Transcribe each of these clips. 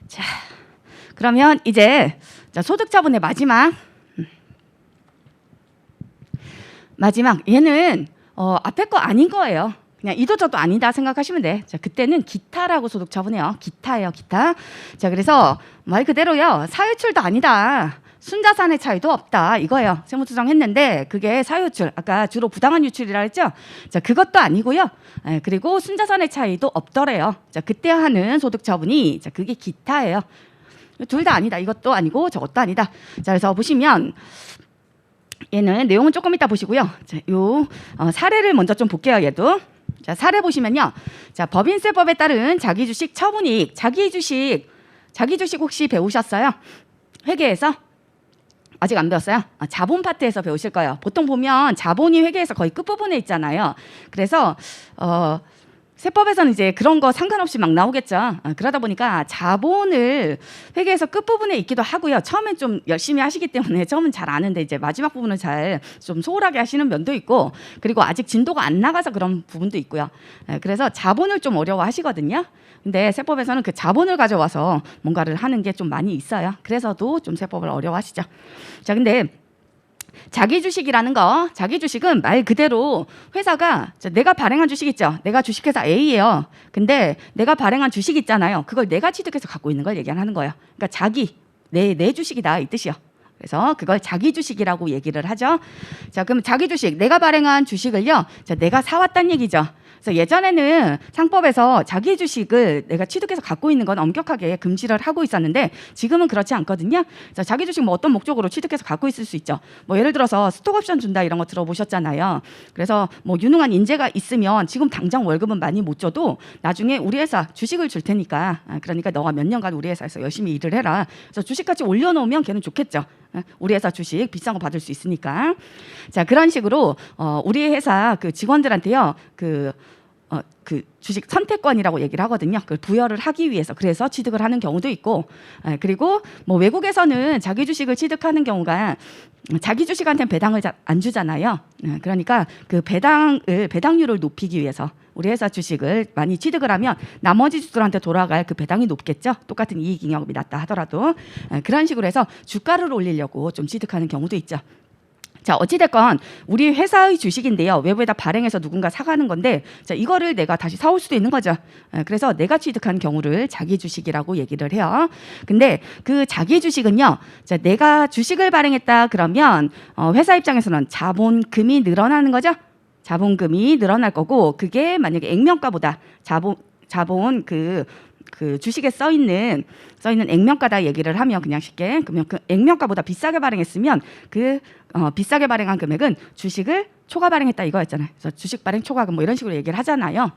자, 그러면 이제 소득처분의 마지막 얘는 앞에 거 아닌 거예요. 그냥 이도저도 아니다 생각하시면 돼. 자, 그때는 기타라고 소득처분해요. 기타예요, 기타. 자, 그래서 말 그대로요. 사유출도 아니다. 순자산의 차이도 없다. 이거예요. 세무조정 했는데 그게 사유출, 아까 주로 부당한 유출이라 했죠. 자, 그것도 아니고요. 그리고 순자산의 차이도 없더래요. 자, 그때 하는 소득처분이 자, 그게 기타예요. 둘 다 아니다. 이것도 아니고 저것도 아니다. 자, 그래서 보시면 얘는 내용은 조금 이따 보시고요. 자, 요 사례를 먼저 좀 볼게요. 얘도. 자, 사례 보시면요. 자, 법인세법에 따른 자기주식 처분이익. 자기주식 혹시 배우셨어요? 회계에서? 아직 안 배웠어요? 자본 파트에서 배우실 거예요. 보통 보면 자본이 회계에서 거의 끝부분에 있잖아요. 그래서 세법에서는 이제 그런 거 상관없이 막 나오겠죠. 그러다 보니까 자본을 회계에서 끝부분에 있기도 하고요. 처음엔 좀 열심히 하시기 때문에 처음은 잘 아는데 이제 마지막 부분은 잘 좀 소홀하게 하시는 면도 있고, 그리고 아직 진도가 안 나가서 그런 부분도 있고요. 그래서 자본을 좀 어려워하시거든요. 근데 세법에서는 그 자본을 가져와서 뭔가를 하는 게 좀 많이 있어요. 그래서도 좀 세법을 어려워하시죠. 자, 근데 자기주식이라는 거, 자기주식은 말 그대로 회사가 내가 발행한 주식 있죠. 내가 주식회사 A예요. 근데 내가 발행한 주식 있잖아요. 그걸 내가 취득해서 갖고 있는 걸 얘기하는 거예요. 그러니까 내 주식이다 이 뜻이요. 그래서 그걸 자기주식이라고 얘기를 하죠. 자, 그럼 자기주식, 내가 발행한 주식을요. 자, 내가 사왔다는 얘기죠. 그래서 예전에는 상법에서 자기 주식을 내가 취득해서 갖고 있는 건 엄격하게 금지를 하고 있었는데 지금은 그렇지 않거든요. 자, 자기 주식 뭐 어떤 목적으로 취득해서 갖고 있을 수 있죠. 뭐 예를 들어서 스톡옵션 준다 이런 거 들어보셨잖아요. 그래서 뭐 유능한 인재가 있으면 지금 당장 월급은 많이 못 줘도 나중에 우리 회사 주식을 줄 테니까, 그러니까 너가 몇 년간 우리 회사에서 열심히 일을 해라. 그래서 주식같이 올려놓으면 걔는 좋겠죠. 우리 회사 주식 비싼 거 받을 수 있으니까. 자, 그런 식으로 우리 회사 그 직원들한테요. 그 주식 선택권이라고 얘기를 하거든요. 그걸 부여를 하기 위해서 그래서 취득을 하는 경우도 있고, 그리고 뭐 외국에서는 자기 주식을 취득하는 경우가 자기 주식한테는 배당을 안 주잖아요. 그러니까 그 배당률을 높이기 위해서 우리 회사 주식을 많이 취득을 하면 나머지 주들한테 돌아갈 그 배당이 높겠죠. 똑같은 이익 잉여금이 낮다 하더라도 그런 식으로 해서 주가를 올리려고 좀 취득하는 경우도 있죠. 자, 어찌됐건 우리 회사의 주식인데요. 외부에다 발행해서 누군가 사가는 건데, 자, 이거를 내가 다시 사올 수도 있는 거죠. 그래서 내가 취득한 경우를 자기 주식이라고 얘기를 해요. 근데 그 자기 주식은요. 자, 내가 주식을 발행했다 그러면 회사 입장에서는 자본금이 늘어나는 거죠. 자본금이 늘어날 거고, 그게 만약에 액면가보다 자본 그 주식에 써 있는 액면가다 얘기를 하면 그냥 쉽게, 그러면 그 액면가보다 비싸게 발행했으면 비싸게 발행한 금액은 주식을 초과 발행했다 이거였잖아요. 그래서 주식 발행 초과금 뭐 이런 식으로 얘기를 하잖아요.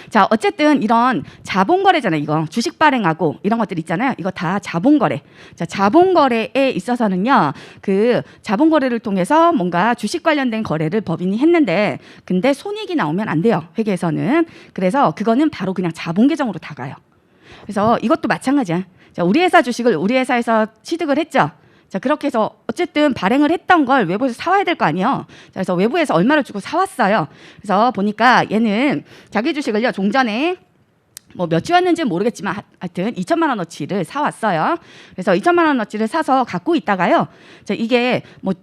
자, 어쨌든 이런 자본거래잖아요. 이거 주식 발행하고 이런 것들 있잖아요. 이거 다 자본거래. 자, 자본거래에 있어서는요. 그 자본거래를 통해서 뭔가 주식 관련된 거래를 법인이 했는데 근데 손익이 나오면 안 돼요. 회계에서는. 그래서 그거는 바로 그냥 자본 계정으로 다 가요. 그래서 이것도 마찬가지야. 자, 우리 회사 주식을 우리 회사에서 취득을 했죠. 자, 그렇게 해서 어쨌든 발행을 했던 걸 외부에서 사와야 될 거 아니에요. 자, 그래서 외부에서 얼마를 주고 사왔어요. 그래서 보니까 얘는 자기 주식을요 종전에 뭐 몇 주였는지는 모르겠지만 하여튼 2천만 원어치를 사왔어요. 그래서 2천만 원어치를 사서 갖고 있다가요. 자, 이게 뭐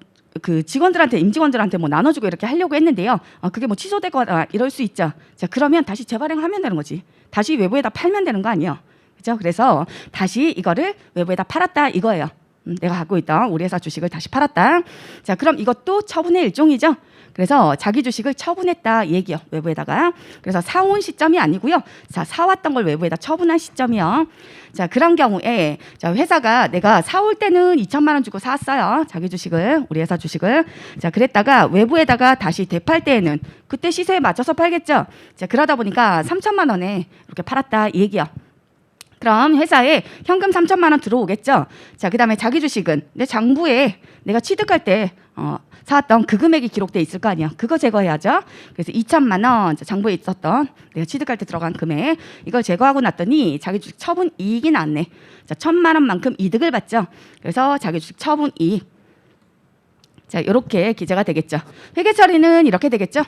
그 직원들한테 임직원들한테 뭐 나눠주고 이렇게 하려고 했는데요. 그게 뭐 취소되거나 이럴 수 있죠. 자, 그러면 다시 재발행하면 되는 거지. 다시 외부에다 팔면 되는 거 아니에요. 그렇죠? 그래서 다시 이거를 외부에다 팔았다 이거예요. 내가 갖고 있던 우리 회사 주식을 다시 팔았다. 자, 그럼 이것도 처분의 일종이죠. 그래서 자기 주식을 처분했다 얘기요. 외부에다가. 그래서 사온 시점이 아니고요. 자, 사왔던 걸 외부에다 처분한 시점이요. 자, 그런 경우에 자, 회사가 내가 사올 때는 2천만 원 주고 사왔어요. 자기 주식을, 우리 회사 주식을. 자, 그랬다가 외부에다가 다시 되팔 때에는 그때 시세에 맞춰서 팔겠죠. 자, 그러다 보니까 3천만 원에 이렇게 팔았다 얘기요. 그럼 회사에 현금 3천만 원 들어오겠죠. 자, 그다음에 자기 주식은 내 장부에 내가 취득할 때 사왔던 그 금액이 기록돼 있을 거 아니야. 그거 제거해야죠. 그래서 2천만 원 장부에 있었던 내가 취득할 때 들어간 금액 이걸 제거하고 났더니 자기 주식 처분 이익이 나왔네. 자, 1,000만 원만큼 이득을 받죠. 그래서 자기 주식 처분 이익. 자, 이렇게 기재가 되겠죠. 회계 처리는 이렇게 되겠죠.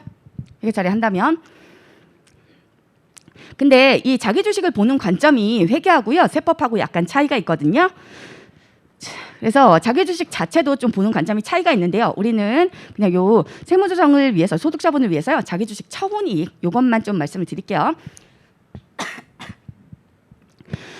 회계 처리 한다면 근데 이 자기 주식을 보는 관점이 회계하고요, 세법하고 약간 차이가 있거든요. 그래서 자기 주식 자체도 좀 보는 관점이 차이가 있는데요. 우리는 그냥 요 세무조정을 위해서, 소득자본을 위해서요, 자기 주식 처분이익 요것만 좀 말씀을 드릴게요.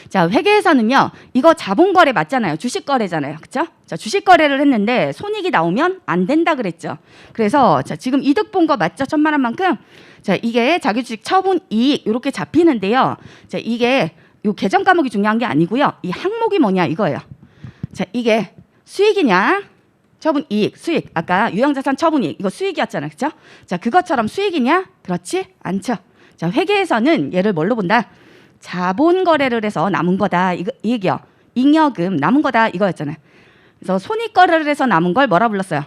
자, 회계에서는요, 이거 자본거래 맞잖아요. 주식거래잖아요. 그렇죠? 자, 주식거래를 했는데 손익이 나오면 안 된다 그랬죠. 그래서 자, 지금 이득 본 거 맞죠? 1,000만 원만큼. 자, 이게 자기주식 처분이익 이렇게 잡히는데요. 자, 이게 요 계정 과목이 중요한 게 아니고요. 이 항목이 뭐냐 이거예요. 자, 이게 수익이냐? 처분이익, 수익. 아까 유형자산 처분이익 이거 수익이었잖아요. 그렇죠? 자, 그것처럼 수익이냐? 그렇지 않죠. 자, 회계에서는 얘를 뭘로 본다? 자본 거래를 해서 남은 거다. 이 얘기요. 잉여금 남은 거다 이거였잖아요. 그래서 손익 거래를 해서 남은 걸 뭐라 불렀어요?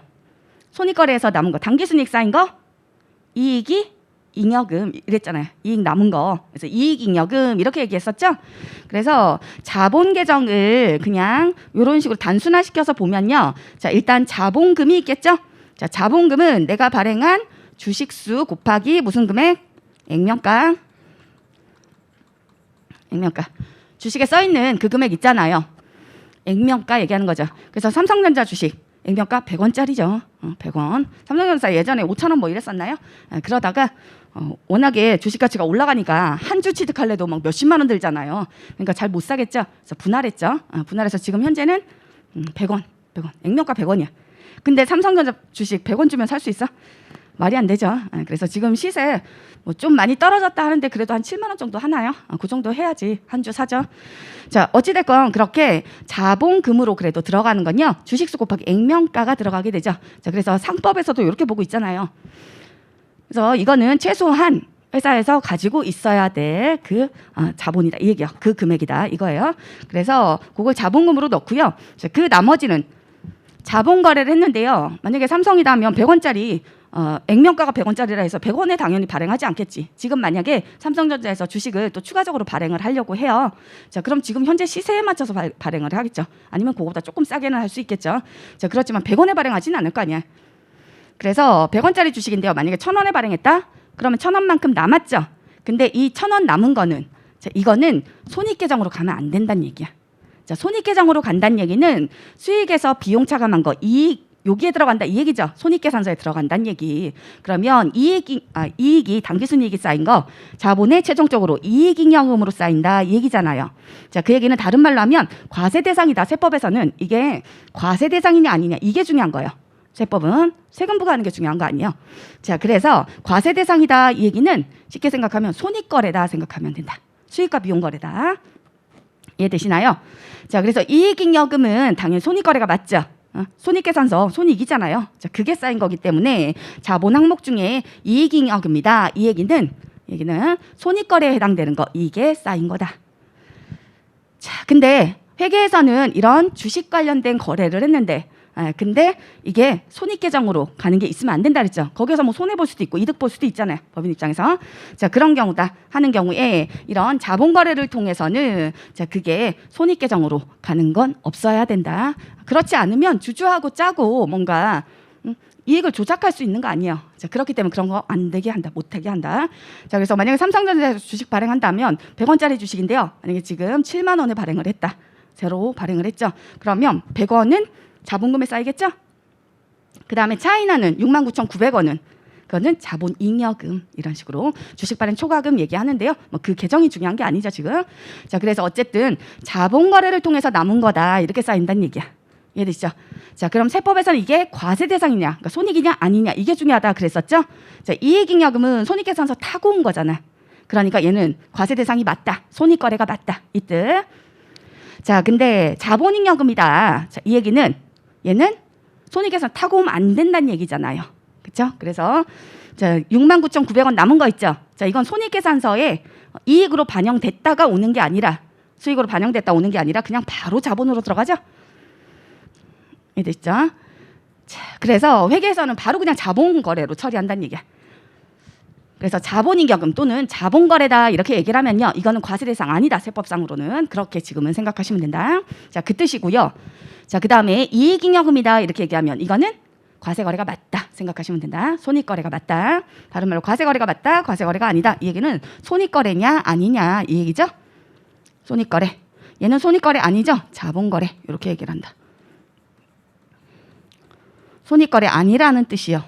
손익 거래해서 남은 거, 당기 순이익 쌓인 거, 이익이 잉여금 이랬잖아요. 이익 남은 거. 그래서 이익 잉여금 이렇게 얘기했었죠. 그래서 자본 계정을 그냥 이런 식으로 단순화시켜서 보면요. 자, 일단 자본금이 있겠죠. 자, 자본금은 내가 발행한 주식수 곱하기 무슨 금액? 액면가. 액면가. 주식에 써 있는 그 금액 있잖아요. 액면가 얘기하는 거죠. 그래서 삼성전자 주식 액면가 100원짜리죠. 100원. 삼성전자 예전에 5,000원 뭐 이랬었나요? 그러다가 워낙에 주식 가치가 올라가니까 한 주 취득할래도 막 몇십만 원 들잖아요. 그러니까 잘 못 사겠죠. 그래서 분할했죠. 분할해서 지금 현재는 100원. 액면가 100원이야. 근데 삼성전자 주식 100원 주면 살 수 있어? 말이 안 되죠. 그래서 지금 시세 뭐 좀 많이 떨어졌다 하는데 그래도 한 7만 원 정도 하나요? 그 정도 해야지 한 주 사죠. 자, 어찌됐건 그렇게 자본금으로 그래도 들어가는 건요, 주식수 곱하기 액면가가 들어가게 되죠. 자, 그래서 상법에서도 이렇게 보고 있잖아요. 그래서 이거는 최소한 회사에서 가지고 있어야 될 그 자본이다 이 얘기요. 그 금액이다 이거예요. 그래서 그걸 자본금으로 넣고요. 자, 그 나머지는 자본 거래를 했는데요. 만약에 삼성이다 하면 100원짜리 액면가가 100원짜리라 해서 100원에 당연히 발행하지 않겠지. 지금 만약에 삼성전자에서 주식을 또 추가적으로 발행을 하려고 해요. 자, 그럼 지금 현재 시세에 맞춰서 발행을 하겠죠. 아니면 그거보다 조금 싸게는 할 수 있겠죠. 자, 그렇지만 100원에 발행하지는 않을 거 아니야. 그래서 100원짜리 주식인데요. 만약에 1,000원에 발행했다? 그러면 1,000원만큼 남았죠. 근데 이 1,000원 남은 거는, 자, 이거는 손익계정으로 가면 안 된다는 얘기야. 자, 손익계정으로 간다는 얘기는 수익에서 비용 차감한 거, 이익 여기에 들어간다 이 얘기죠. 손익계산서에 들어간다는 얘기. 그러면 이익이 당기순이익이 쌓인 거 자본에 최종적으로 이익잉여금으로 쌓인다 이 얘기잖아요. 자, 그 얘기는 다른 말로 하면 과세 대상이다. 세법에서는 이게 과세 대상이냐 아니냐 이게 중요한 거예요. 세법은 세금 부과하는 게 중요한 거 아니에요. 자, 그래서 과세 대상이다 이 얘기는 쉽게 생각하면 손익거래다 생각하면 된다. 수익과 비용 거래다. 이해되시나요? 자, 그래서 이익잉여금은 당연히 손익거래가 맞죠. 손익계산서 손익이잖아요. 자, 그게 쌓인 거기 때문에 자본 항목 중에 이익잉여금이다. 이 얘기는 손익거래에 해당되는 거 이게 쌓인 거다. 자, 근데 회계에서는 이런 주식 관련된 거래를 했는데 근데 이게 손익계정으로 가는 게 있으면 안 된다 그랬죠. 거기서 뭐 손해 볼 수도 있고 이득 볼 수도 있잖아요. 법인 입장에서. 자, 그런 경우다 하는 경우에 이런 자본 거래를 통해서는 자, 그게 손익계정으로 가는 건 없어야 된다. 그렇지 않으면 주주하고 짜고 뭔가 이익을 조작할 수 있는 거 아니에요. 자, 그렇기 때문에 그런 거 안 되게 한다. 못 하게 한다. 자, 그래서 만약에 삼성전자에서 주식 발행한다면 100원짜리 주식인데요. 만약에 지금 7만 원에 발행을 했다. 새로 발행을 했죠. 그러면 100원은 자본금에 쌓이겠죠? 그 다음에 차이나는 69,900원은 그거는 자본잉여금 이런 식으로 주식 발행 초과금 얘기하는데요. 뭐 그 계정이 중요한 게 아니죠 지금. 자, 그래서 어쨌든 자본 거래를 통해서 남은 거다 이렇게 쌓인다는 얘기야. 이해되시죠? 자, 그럼 세법에서는 이게 과세 대상이냐, 그러니까 손익이냐 아니냐 이게 중요하다 그랬었죠? 자, 이익잉여금은 손익계산서 타고 온 거잖아. 그러니까 얘는 과세 대상이 맞다. 손익거래가 맞다. 이 뜻. 자, 근데 자본잉여금이다. 자, 이 얘기는 얘는 손익계산 타고 오면 안 된다는 얘기잖아요. 그렇죠? 그래서 자, 69,900원 남은 거 있죠. 자, 이건 손익계산서에 이익으로 반영됐다가 오는 게 아니라 수익으로 반영됐다 오는 게 아니라 그냥 바로 자본으로 들어가죠. 이해되시죠? 자, 그래서 회계에서는 바로 그냥 자본 거래로 처리한다는 얘기야. 그래서 자본잉여금 또는 자본거래다 이렇게 얘기를 하면요. 이거는 과세 대상 아니다. 세법상으로는. 그렇게 지금은 생각하시면 된다. 자, 그 뜻이고요. 자, 그 다음에 이익잉여금이다 이렇게 얘기하면 이거는 과세 거래가 맞다 생각하시면 된다. 손익 거래가 맞다. 다른 말로 과세 거래가 맞다. 과세 거래가 아니다. 이 얘기는 손익 거래냐 아니냐 이 얘기죠. 손익 거래. 얘는 손익 거래 아니죠. 자본 거래. 이렇게 얘기를 한다. 손익 거래 아니라는 뜻이요.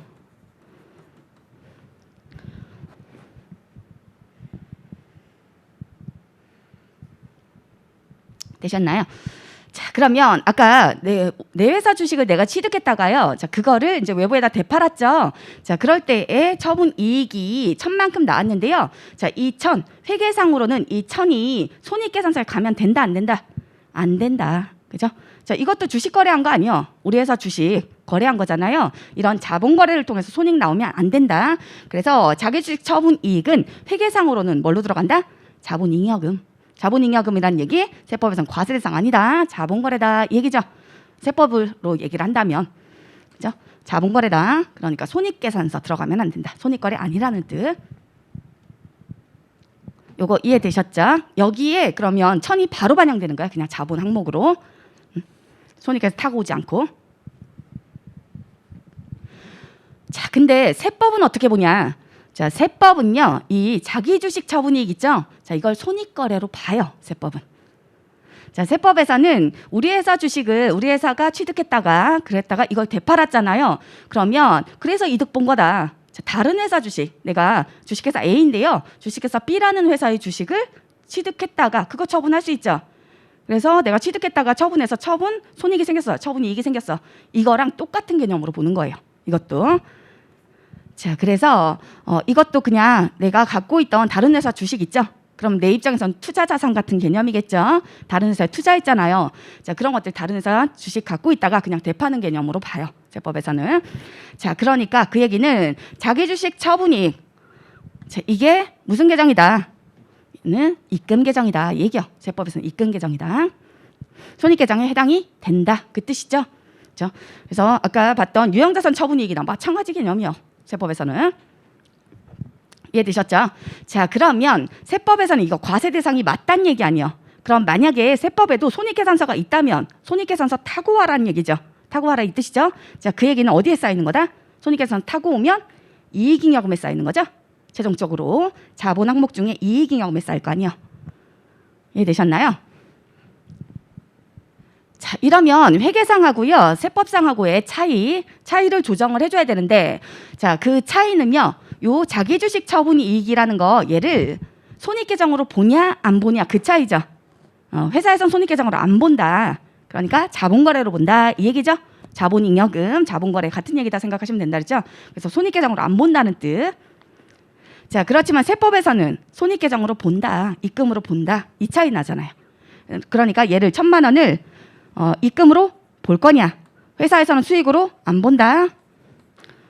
되셨나요? 자, 그러면 아까 내 회사 주식을 내가 취득했다가요. 자, 그거를 이제 외부에다 되팔았죠. 자, 그럴 때에 처분 이익이 1,000만큼 나왔는데요. 자, 이 1,000 회계상으로는 이 1,000이 손익계산서에 가면 된다, 안 된다? 안 된다. 그죠? 자, 이것도 주식 거래한 거 아니요. 우리 회사 주식 거래한 거잖아요. 이런 자본 거래를 통해서 손익 나오면 안 된다. 그래서 자기 주식 처분 이익은 회계상으로는 뭘로 들어간다? 자본잉여금. 자본잉여금이라는 얘기 세법에서는 과세 대상 아니다. 자본거래다 이 얘기죠. 세법으로 얘기를 한다면 그죠? 자본거래다. 그러니까 손익계산서 들어가면 안 된다. 손익거래 아니라는 뜻. 요거 이해되셨죠? 여기에 그러면 1,000이 바로 반영되는 거야. 그냥 자본 항목으로. 손익계산 타고 오지 않고. 자, 근데 세법은 어떻게 보냐? 자, 세법은요, 이 자기 주식 처분이익 있죠? 자, 이걸 손익거래로 봐요, 세법은. 자, 세법에서는 우리 회사 주식을 우리 회사가 취득했다가 그랬다가 이걸 되팔았잖아요. 그러면 그래서 이득 본 거다. 자, 다른 회사 주식, 내가 주식회사 A인데요. 주식회사 B라는 회사의 주식을 취득했다가 그거 처분할 수 있죠. 그래서 내가 취득했다가 처분해서 손익이 생겼어. 처분 이익이 생겼어. 이거랑 똑같은 개념으로 보는 거예요. 이것도. 자, 그래서 이것도 그냥 내가 갖고 있던 다른 회사 주식 있죠? 그럼 내 입장에서는 투자 자산 같은 개념이겠죠? 다른 회사에 투자했잖아요. 자, 그런 것들 다른 회사 주식 갖고 있다가 그냥 되파는 개념으로 봐요. 세법에서는. 자, 그러니까 그 얘기는 자기 주식 처분이익. 자, 이게 무슨 계정이다? 는 입금 계정이다. 얘기요. 세법에서는 입금 계정이다. 손익 계정에 해당이 된다. 그 뜻이죠. 그렇죠? 그래서 아까 봤던 유형자산 처분이익이랑 마찬가지 개념이요. 세법에서는. 이해되셨죠? 자, 그러면 세법에서는 이거 과세 대상이 맞다는 얘기 아니에요. 그럼 만약에 세법에도 손익계산서가 있다면 손익계산서 타고 와라는 얘기죠. 타고 와라 이 뜻이죠. 자, 그 얘기는 어디에 쌓이는 거다? 손익계산서 타고 오면 이익잉여금에 쌓이는 거죠. 최종적으로 자본 항목 중에 이익잉여금에 쌓일 거 아니에요. 이해되셨나요? 자, 이러면 회계상하고요, 세법상하고의 차이를 조정을 해줘야 되는데, 자, 그 차이는요, 요 자기 주식 처분 이익이라는 거 얘를 손익 계정으로 보냐 안 보냐 그 차이죠. 회사에선 손익 계정으로 안 본다. 그러니까 자본거래로 본다 이 얘기죠. 자본잉여금, 자본거래 같은 얘기다 생각하시면 된다 그랬죠. 그래서 손익 계정으로 안 본다는 뜻. 자, 그렇지만 세법에서는 손익 계정으로 본다, 입금으로 본다 이 차이 나잖아요. 그러니까 얘를 1,000만 원을 입금으로 볼 거냐? 회사에서는 수익으로 안 본다.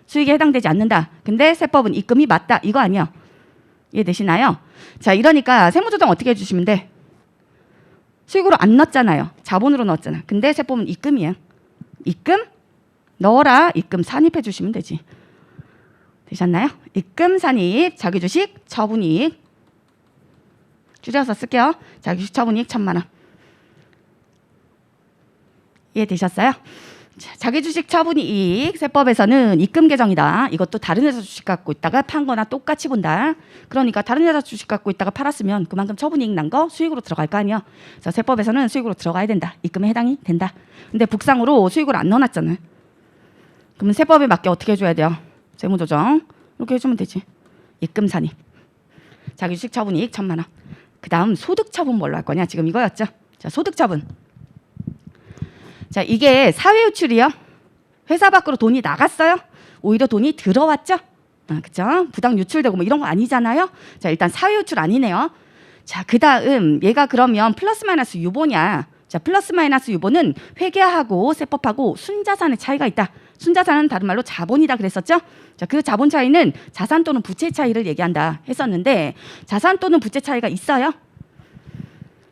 수익에 해당되지 않는다. 근데 세법은 입금이 맞다. 이거 아니요. 이해되시나요? 자, 이러니까 세무조정 어떻게 해주시면 돼? 수익으로 안 넣었잖아요. 자본으로 넣었잖아. 근데 세법은 입금이에요. 입금 넣어라. 입금 산입해 주시면 되지. 되셨나요? 입금 산입 자기주식 처분이익 줄여서 쓸게요. 자기주식 처분이익 1,000만 원. 이해되셨어요? 자, 자기주식 처분이익 세법에서는 입금 계정이다. 이것도 다른 회사 주식 갖고 있다가 판 거나 똑같이 본다. 그러니까 다른 회사 주식 갖고 있다가 팔았으면 그만큼 처분이익 난 거 수익으로 들어갈 거 아니야. 그래서 세법에서는 수익으로 들어가야 된다. 입금에 해당이 된다. 근데 북상으로 수익으로 안 넣어놨잖아요. 그러면 세법에 맞게 어떻게 해줘야 돼요? 세무조정 이렇게 해주면 되지. 입금 산입 자기주식 처분이익 1,000만 원. 그 다음 소득 처분 뭘로 할 거냐? 지금 이거였죠. 자, 소득 처분. 자, 이게 사회 유출이요. 회사 밖으로 돈이 나갔어요. 오히려 돈이 들어왔죠. 그죠? 부당 유출되고 뭐 이런 거 아니잖아요. 자, 일단 사회 유출 아니네요. 자, 그 다음 얘가 그러면 플러스 마이너스 유보냐? 자, 플러스 마이너스 유보는 회계하고 세법하고 순자산의 차이가 있다. 순자산은 다른 말로 자본이다 그랬었죠. 자, 그 자본 차이는 자산 또는 부채 차이를 얘기한다 했었는데 자산 또는 부채 차이가 있어요.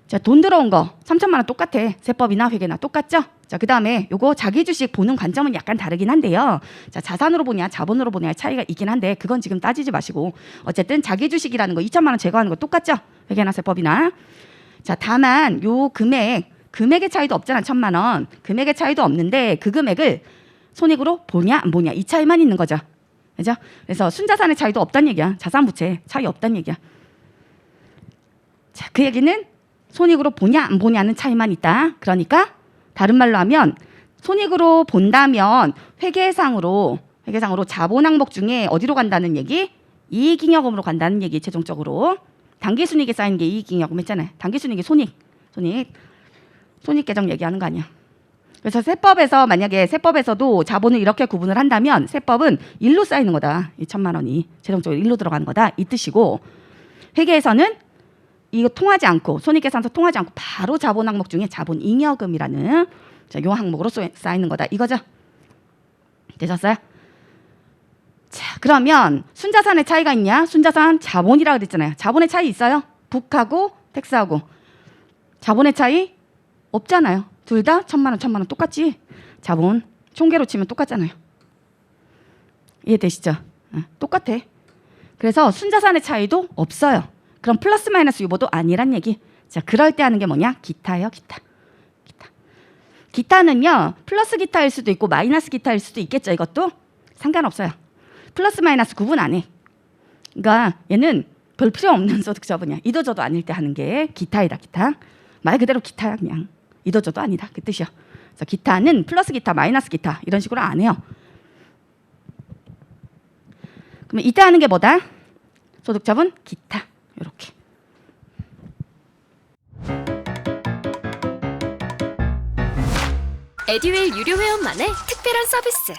자, 돈 들어온 거 3,000만 원 똑같아. 세법이나 회계나 똑같죠? 자, 그 다음에 요거 자기 주식 보는 관점은 약간 다르긴 한데요. 자, 자산으로 보냐 자본으로 보냐의 차이가 있긴 한데 그건 지금 따지지 마시고 어쨌든 자기 주식이라는 거 2,000만 원 제거하는 거 똑같죠? 회계나 세법이나. 자, 다만 요 금액의 차이도 없잖아. 1,000만 원. 금액의 차이도 없는데 그 금액을 손익으로 보냐 안 보냐 이 차이만 있는 거죠. 그죠? 그래서 순자산의 차이도 없다는 얘기야. 자산부채 차이 없다는 얘기야. 자, 그 얘기는 손익으로 보냐 안 보냐는 차이만 있다. 그러니까 다른 말로 하면 손익으로 본다면 회계상으로 자본 항목 중에 어디로 간다는 얘기? 이익잉여금으로 간다는 얘기. 최종적으로 당기순이익에 쌓이는 게 이익잉여금 했잖아요. 당기순이익이 손익 계정 얘기하는 거 아니야. 그래서 세법에서 만약에 세법에서도 자본을 이렇게 구분을 한다면 세법은 일로 쌓이는 거다. 이 1,000만 원이 최종적으로 일로 들어가는 거다. 이 뜻이고 회계에서는 이거 통하지 않고 손익계산서 통하지 않고 바로 자본 항목 중에 자본잉여금이라는 요 항목으로 쌓이는 거다. 이거죠. 되셨어요? 자, 그러면 순자산의 차이가 있냐? 순자산 자본이라 그랬잖아요. 자본의 차이 있어요? 북하고 텍스하고 자본의 차이 없잖아요. 둘 다 1,000만 원 똑같지. 자본 총계로 치면 똑같잖아요. 이해되시죠? 똑같아. 그래서 순자산의 차이도 없어요. 그럼 플러스 마이너스 유보도 아니란 얘기. 자, 그럴 때 하는 게 뭐냐? 기타예요. 기타는요. 플러스 기타일 수도 있고 마이너스 기타일 수도 있겠죠. 이것도 상관없어요. 플러스 마이너스 구분 안 해. 그러니까 얘는 별 필요 없는 소득처분이야. 이도저도 아닐 때 하는 게 기타이다. 기타. 말 그대로 기타야 그냥. 이도저도 아니다. 그 뜻이야. 그래서 기타는 플러스 기타, 마이너스 기타 이런 식으로 안 해요. 그러면 이때 하는 게 뭐다? 소득처분 기타. 이렇게. 에듀윌 유료 회원만의 특별한 서비스.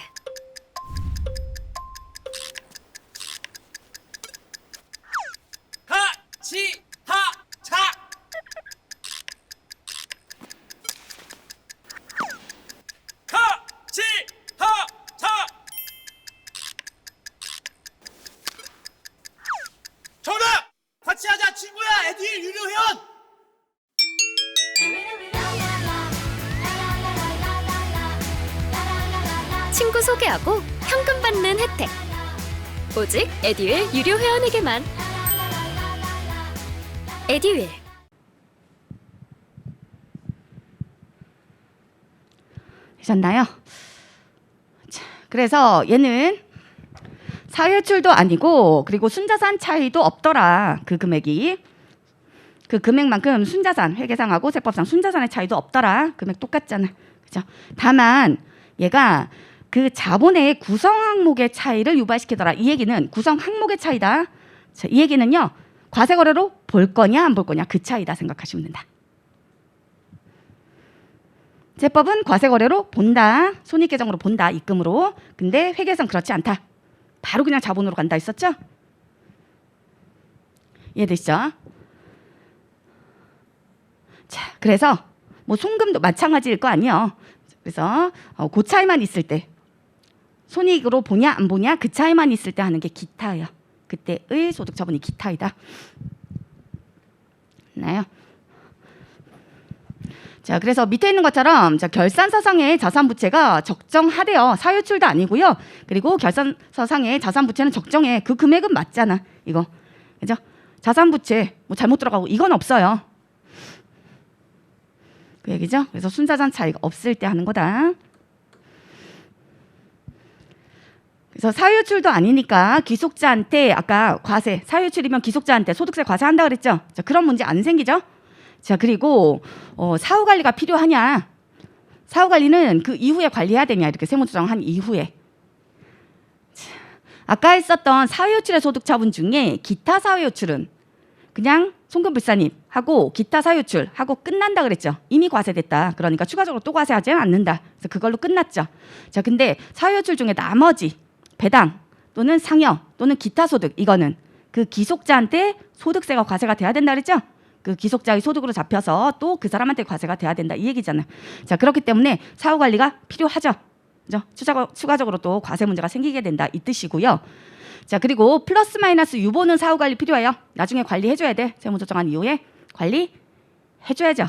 하치하차 하치하차 정답! 같이 하자 친구야 에듀윌 유료 회원! 친구 소개하고 현금 받는 혜택. 오직 에듀윌 유료 회원에게만. 에듀윌. 되셨나요? 자, 그래서 얘는 사유출도 아니고 그리고 순자산 차이도 없더라. 그 금액이. 그 금액만큼 순자산, 회계상하고 세법상 순자산의 차이도 없더라. 금액 똑같잖아. 그죠? 다만 얘가 그 자본의 구성 항목의 차이를 유발시키더라. 이 얘기는 구성 항목의 차이다. 자, 이 얘기는요. 과세 거래로 볼 거냐 안 볼 거냐 그 차이다 생각하시면 된다. 세법은 과세 거래로 본다. 손익 계정으로 본다. 입금으로. 근데 회계상 그렇지 않다. 바로 그냥 자본으로 간다 했었죠? 이해되시죠? 자, 그래서 뭐 송금도 마찬가지일 거 아니에요. 그래서 그 차이만 있을 때 손익으로 보냐 안 보냐 그 차이만 있을 때 하는 게 기타예요. 그때의 소득처분이 기타이다. 나요. 자, 그래서 밑에 있는 것처럼 자, 결산서상의 자산부채가 적정하대요. 사유출도 아니고요. 그리고 결산서상의 자산부채는 적정해. 그 금액은 맞잖아. 이거. 그죠? 자산부채 뭐 잘못 들어가고 이건 없어요. 그 얘기죠. 그래서 순자산 차이가 없을 때 하는 거다. 그래서 사유출도 아니니까 귀속자한테 아까 과세, 사유출이면 귀속자한테 소득세 과세한다 그랬죠. 자, 그런 문제 안 생기죠. 자, 그리고 사후관리가 필요하냐. 사후관리는 그 이후에 관리해야 되냐. 이렇게 세무조정한 이후에. 자, 아까 했었던 사유출의 소득처분 중에 기타 사유출은 그냥 송금불산입하고 기타 사유출하고 끝난다 그랬죠. 이미 과세됐다. 그러니까 추가적으로 또 과세하지는 않는다. 그래서 그걸로 끝났죠. 자, 근데 사유출 중에 나머지 배당 또는 상여 또는 기타 소득 이거는 그 기속자한테 소득세가 과세가 돼야 된다 그랬죠. 그 기속자의 소득으로 잡혀서 또 그 사람한테 과세가 돼야 된다 이 얘기잖아요. 자, 그렇기 때문에 사후 관리가 필요하죠. 그죠? 추가적으로 또 과세 문제가 생기게 된다 이 뜻이고요. 자, 그리고 플러스 마이너스 유보는 사후 관리 필요해요. 나중에 관리해줘야 돼. 세무조정한 이후에 관리해줘야죠.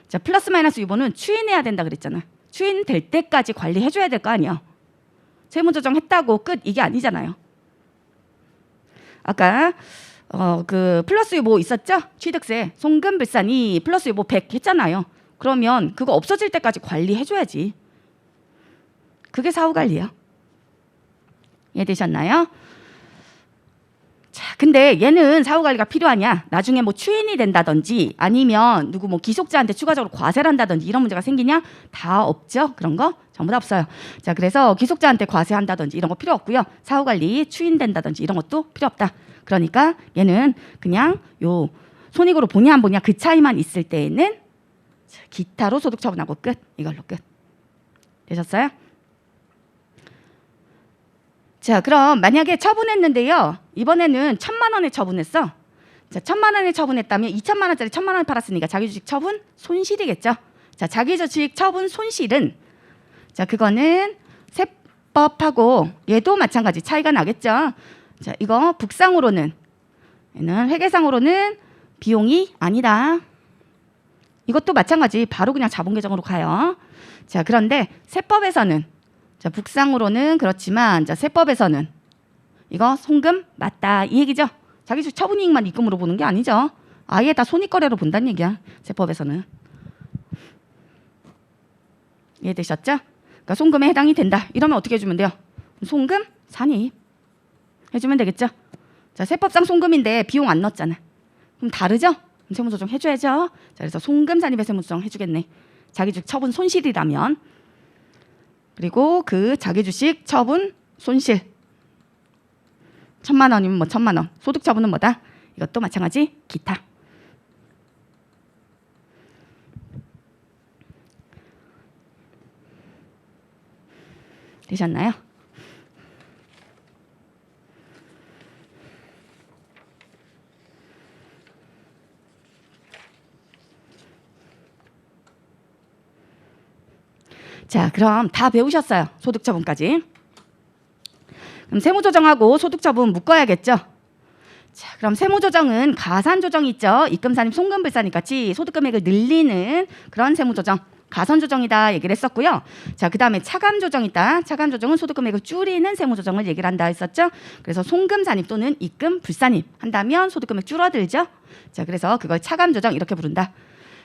자, 플러스 마이너스 유보는 추인해야 된다 그랬잖아. 추인될 때까지 관리해줘야 될 거 아니에요. 세무조정했다고 끝 이게 아니잖아요. 아까 그 플러스 유보 있었죠? 취득세, 송금불산이 플러스 유보 100 했잖아요. 그러면 그거 없어질 때까지 관리해줘야지. 그게 사후관리예요. 이해되셨나요? 자, 근데 얘는 사후관리가 필요하냐? 나중에 뭐 추인이 된다든지 아니면 누구 뭐 기속자한테 추가적으로 과세를 한다든지 이런 문제가 생기냐? 다 없죠. 그런 거 전부 다 없어요. 자, 그래서 기속자한테 과세한다든지 이런 거 필요 없고요. 사후관리 추인된다든지 이런 것도 필요 없다. 그러니까 얘는 그냥 요 손익으로 보냐 안 보냐 그 차이만 있을 때에는 기타로 소득 처분하고 끝. 이걸로 끝. 되셨어요? 자, 그럼 만약에 처분했는데요. 이번에는 1,000만 원에 처분했어. 자, 1,000만 원에 처분했다면 2,000만 원짜리 1,000만 원 팔았으니까 자기주식 처분 손실이겠죠. 자, 자기주식 처분 손실은 자, 그거는 세법하고 얘도 마찬가지 차이가 나겠죠. 자, 이거 북상으로는 얘는 회계상으로는 비용이 아니다. 이것도 마찬가지 바로 그냥 자본 계정으로 가요. 자, 그런데 세법에서는 자, 북상으로는 그렇지만 자, 세법에서는 이거 송금 맞다 이 얘기죠. 자기주식 처분이익만 입금으로 보는 게 아니죠. 아예 다 손익거래로 본다는 얘기야. 세법에서는. 이해되셨죠? 그러니까 송금에 해당이 된다. 이러면 어떻게 해주면 돼요? 송금 산입 해주면 되겠죠. 자, 세법상 송금인데 비용 안 넣었잖아. 그럼 다르죠? 그럼 세무조정 해줘야죠. 자, 그래서 송금 산입에 세무조정 해주겠네. 자기주식 처분 손실이라면. 그리고 그 자기주식 처분 손실 1,000만 원이면 뭐 1,000만 원. 소득 처분은 뭐다? 이것도 마찬가지 기타. 되셨나요? 자, 그럼 다 배우셨어요. 소득처분까지. 그럼 세무조정하고 소득처분 묶어야겠죠. 자, 그럼 세무조정은 가산조정이 있죠. 입금산입, 송금불산입 같이 소득금액을 늘리는 그런 세무조정. 가선조정이다 얘기를 했었고요. 자, 그 다음에 차감조정이다. 차감조정은 소득금액을 줄이는 세무조정을 얘기를 한다 했었죠. 그래서 송금산입 또는 입금불산입 한다면 소득금액 줄어들죠. 자, 그래서 그걸 차감조정 이렇게 부른다.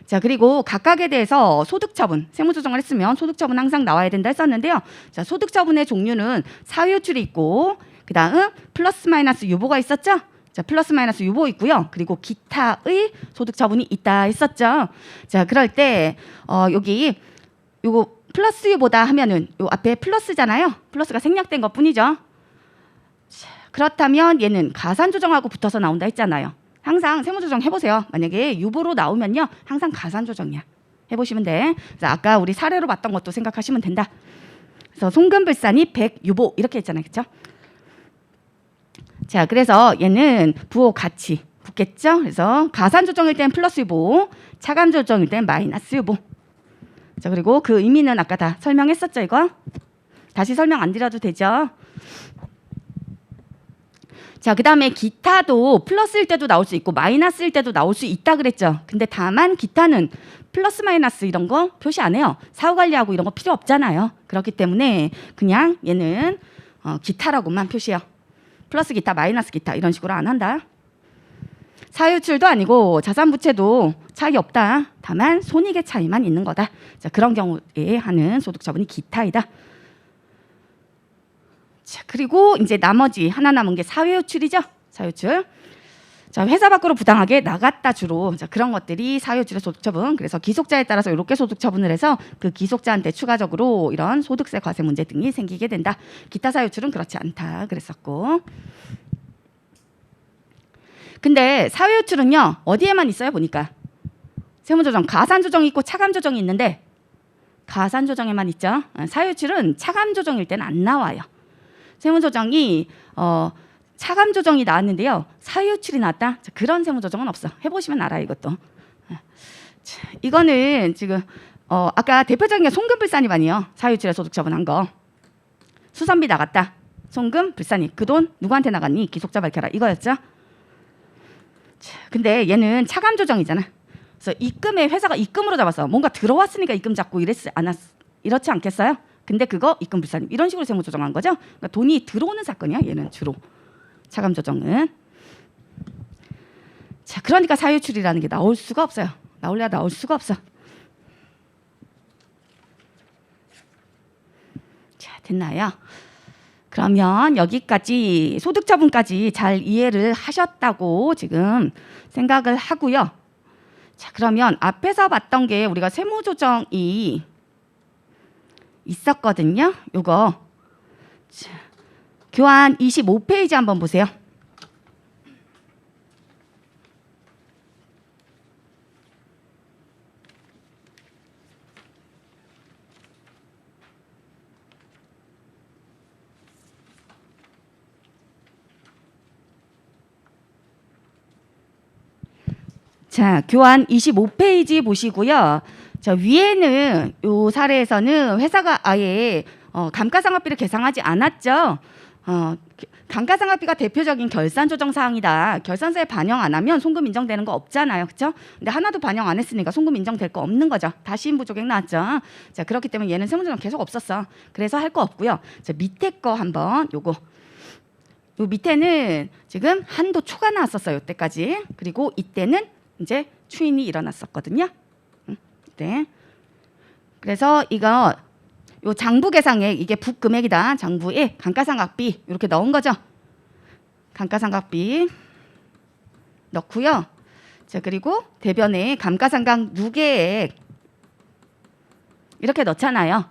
자, 그리고 각각에 대해서 소득처분, 세무조정을 했으면 소득처분 항상 나와야 된다 했었는데요. 자, 소득처분의 종류는 사유출이 있고 그 다음 플러스 마이너스 유보가 있었죠. 자, 플러스 마이너스 유보 있고요. 그리고 기타의 소득처분이 있다 했었죠. 자, 그럴 때 여기 요거 플러스 유보다 하면은 요 앞에 플러스잖아요. 플러스가 생략된 것뿐이죠. 자, 그렇다면 얘는 가산조정하고 붙어서 나온다 했잖아요. 항상 세무조정 해보세요. 만약에 유보로 나오면요. 항상 가산조정이야. 해보시면 돼. 그래서 아까 우리 사례로 봤던 것도 생각하시면 된다. 그래서 송금불산이 100 유보 이렇게 했잖아요. 그렇죠? 자, 그래서 얘는 부호 같이 붙겠죠. 그래서 가산조정일 땐 플러스 유보, 차감조정일 땐 마이너스 유보. 자, 그리고 그 의미는 아까 다 설명했었죠. 이거 다시 설명 안 드려도 되죠. 자, 그 다음에 기타도 플러스일 때도 나올 수 있고 마이너스일 때도 나올 수 있다 그랬죠. 근데 다만 기타는 플러스 마이너스 이런 거 표시 안 해요. 사후관리하고 이런 거 필요 없잖아요. 그렇기 때문에 그냥 얘는 기타라고만 표시해요. 플러스 기타, 마이너스 기타 이런 식으로 안 한다. 사유출도 아니고 자산부채도 차이 없다. 다만 손익의 차이만 있는 거다. 자, 그런 경우에 하는 소득처분이 기타이다. 자, 그리고 이제 나머지 하나 남은 게 사유출이죠. 사유출. 자, 회사 밖으로 부당하게 나갔다 주로. 자, 그런 것들이 사유출의 소득처분. 그래서 기속자에 따라서 이렇게 소득처분을 해서 그 기속자한테 추가적으로 이런 소득세 과세 문제 등이 생기게 된다. 기타 사유출은 그렇지 않다 그랬었고. 근데 사유출은요. 어디에만 있어요 보니까. 세무조정, 가산조정이 있고 차감조정이 있는데 가산조정에만 있죠. 사유출은 차감조정일 때는 안 나와요. 세무조정이 차감조정이 나왔는데요. 사유출이 나왔다. 자, 그런 세무조정은 없어. 해보시면 알아요. 이것도. 자, 이거는 지금 아까 대표적인 게 송금불산입 아니에요. 사유출에 소득처분한 거. 수선비 나갔다. 송금불산입. 그 돈 누구한테 나갔니? 기속자 밝혀라. 이거였죠. 자, 근데 얘는 차감조정이잖아. 그래서 입금에 회사가 입금으로 잡았어. 뭔가 들어왔으니까 입금 잡고 이렇지 않겠어요? 근데 그거 입금불산입 이런 식으로 세무조정한 거죠. 그러니까 돈이 들어오는 사건이야. 얘는 주로 차감조정은. 자, 그러니까 사유출이라는 게 나올 수가 없어요. 나올래야 나올 수가 없어. 자, 됐나요? 그러면 여기까지 소득처분까지 잘 이해를 하셨다고 지금 생각을 하고요. 자, 그러면 앞에서 봤던 게 우리가 세무조정이 있었거든요. 요거 자, 교환 25페이지 한번 보세요. 자, 교환 25페이지 보시고요. 자, 위에는 요 사례에서는 회사가 아예 감가상각비를 계상하지 않았죠. 감가상각비가 대표적인 결산 조정 사항이다. 결산서에 반영 안 하면 송금 인정되는 거 없잖아요. 그렇죠? 근데 하나도 반영 안 했으니까 송금 인정될 거 없는 거죠. 다시 인부조객 나왔죠. 자, 그렇기 때문에 얘는 세무조정 계속 없었어. 그래서 할 거 없고요. 자, 밑에 거 한번 요거. 요 밑에는 지금 한도 초과 나왔었어요. 이때까지. 그리고 이때는 이제 추인이 일어났었거든요. 네. 그래서 이거 요 장부 계상액 이게 북금액이다. 장부에 감가상각비 이렇게 넣은 거죠. 감가상각비 넣고요. 자, 그리고 대변에 감가상각 누계액 이렇게 넣잖아요.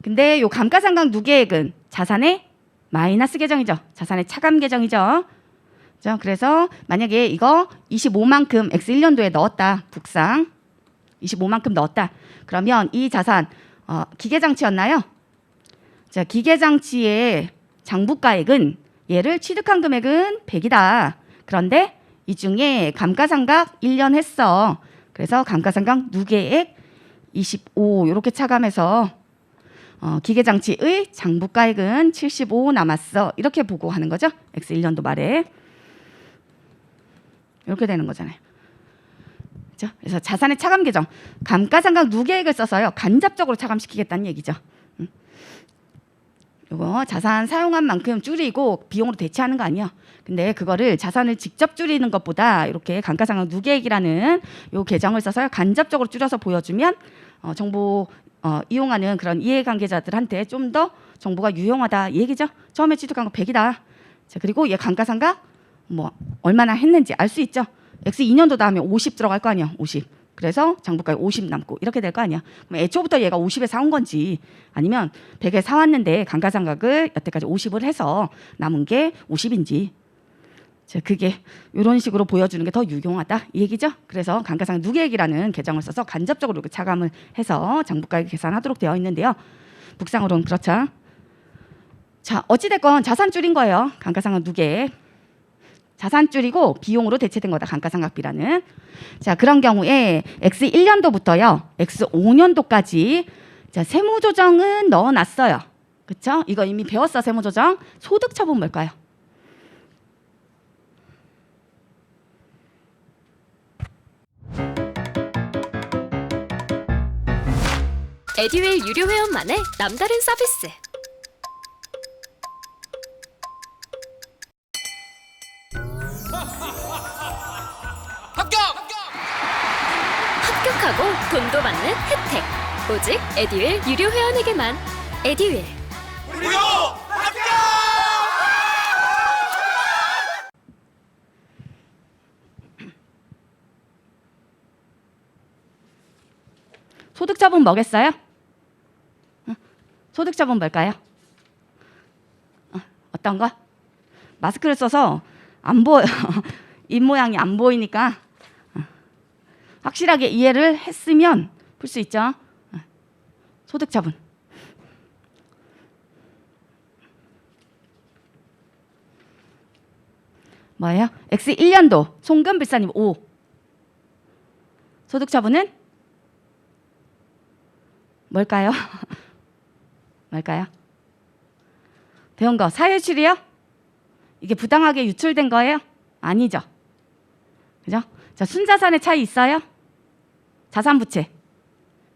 근데 요 감가상각 누계액은 자산의 마이너스 계정이죠. 자산의 차감 계정이죠. 그래서 만약에 이거 25만큼 X1년도에 넣었다. 북상 25만큼 넣었다. 그러면 이 자산 기계장치였나요? 자, 기계장치의 장부가액은 얘를 취득한 금액은 100이다. 그런데 이 중에 감가상각 1년 했어. 그래서 감가상각 누계액 25 이렇게 차감해서 기계장치의 장부가액은 75 남았어. 이렇게 보고 하는 거죠. X1년도 말에. 이렇게 되는 거잖아요. 그렇죠? 그래서 자산의 차감 계정, 감가상각 누계액을 써서요. 간접적으로 차감시키겠다는 얘기죠. 이거 자산 사용한 만큼 줄이고 비용으로 대체하는 거 아니에요. 근데 그거를 자산을 직접 줄이는 것보다 이렇게 감가상각 누계액이라는 요 계정을 써서 간접적으로 줄여서 보여주면 정보 이용하는 그런 이해관계자들한테 좀 더 정보가 유용하다 이 얘기죠. 처음에 취득한 거 100이다. 자, 그리고 얘 감가상각 뭐 얼마나 했는지 알 수 있죠. X2년도 다음에 50 들어갈 거 아니야. 50. 그래서 장부가액 50 남고 이렇게 될 거 아니야. 그럼 애초부터 얘가 50에 사온 건지 아니면 100에 사왔는데 감가상각을 여태까지 50을 해서 남은 게 50인지. 자, 그게 이런 식으로 보여주는 게 더 유용하다 이 얘기죠. 그래서 감가상각 누계액이라는 계정을 써서 간접적으로 차감을 해서 장부가액 계산하도록 되어 있는데요. 북상으로는 그렇죠. 자, 어찌됐건 자산 줄인 거예요. 감가상각 누계액. 자산 줄이고 비용으로 대체된 거다. 감가상각비라는. 자, 그런 경우에 X1년도부터요. X5년도까지 자, 세무조정은 넣어놨어요. 그렇죠? 이거 이미 배웠어. 세무조정. 소득처분 뭘까요? 에듀윌 유료 회원만의 남다른 서비스. 합격하고 돈도 받는 혜택. 오직 에듀윌 유료 회원에게만. 에듀윌. 무료 합격! 소득처분 뭐겠어요? 소득처분 뭘까요? 어떤 거? 마스크를 써서 안 보여. 입 모양이 안 보이니까 확실하게 이해를 했으면 풀 수 있죠. 소득처분. 뭐예요? X1년도 송금 빌산입 5. 소득처분은 뭘까요? 뭘까요? 배운 거 사유출이요? 이게 부당하게 유출된 거예요? 아니죠. 그죠? 자, 순자산의 차이 있어요? 자산부채.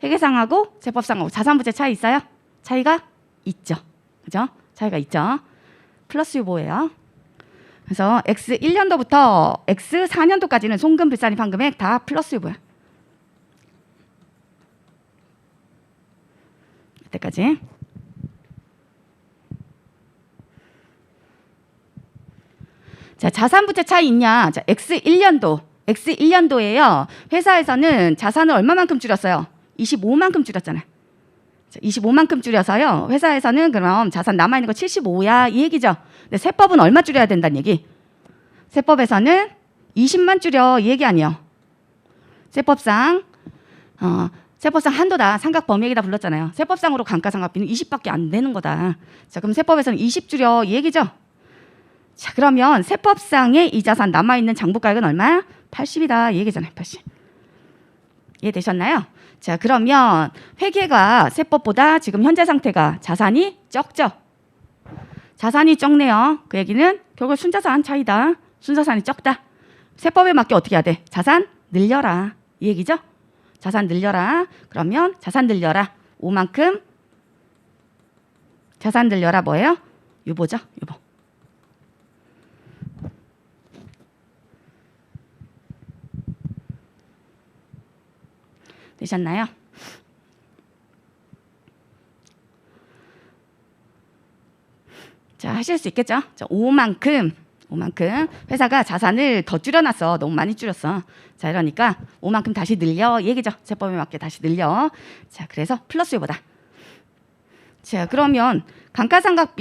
회계상하고 세법상하고 자산부채 차이 있어요? 차이가 있죠. 그죠? 차이가 있죠. 플러스 유보예요. 그래서 X1년도부터 X4년도까지는 송금 빌산입 한 금액 다 플러스 유보야. 이때까지. 자, 자산부채 차이 있냐? 자, X1년도에요. 회사에서는 자산을 얼마만큼 줄였어요? 25만큼 줄였잖아요. 자, 25만큼 줄여서요. 회사에서는 그럼 자산 남아있는 거 75야 이 얘기죠. 근데 세법은 얼마 줄여야 된다는 얘기? 세법에서는 20만 줄여 이 얘기 아니에요. 세법상 한도다. 상각 범위액이다 불렀잖아요. 세법상으로 감가상각비는 20밖에 안 되는 거다. 자, 그럼 세법에서는 20 줄여 이 얘기죠. 자, 그러면 세법상의 이 자산 남아있는 장부가액은 얼마? 80이다 이 얘기잖아요. 80. 이해되셨나요? 자, 그러면 회계가 세법보다 지금 현재 상태가 자산이 적죠. 자산이 적네요. 그 얘기는 결국 순자산 차이다. 순자산이 적다. 세법에 맞게 어떻게 해야 돼? 자산 늘려라 이 얘기죠. 자산 늘려라. 그러면 자산 늘려라. 5만큼 자산 늘려라 뭐예요? 유보죠. 유보. 되셨나요? 자, 하실 수 있겠죠? 자, 5만큼 회사가 자산을 더 줄여놨어. 너무 많이 줄였어. 자, 이러니까 5만큼 다시 늘려 이 얘기죠. 세법에 맞게 다시 늘려. 자, 그래서 플러스 유보다. 자, 그러면 감가상각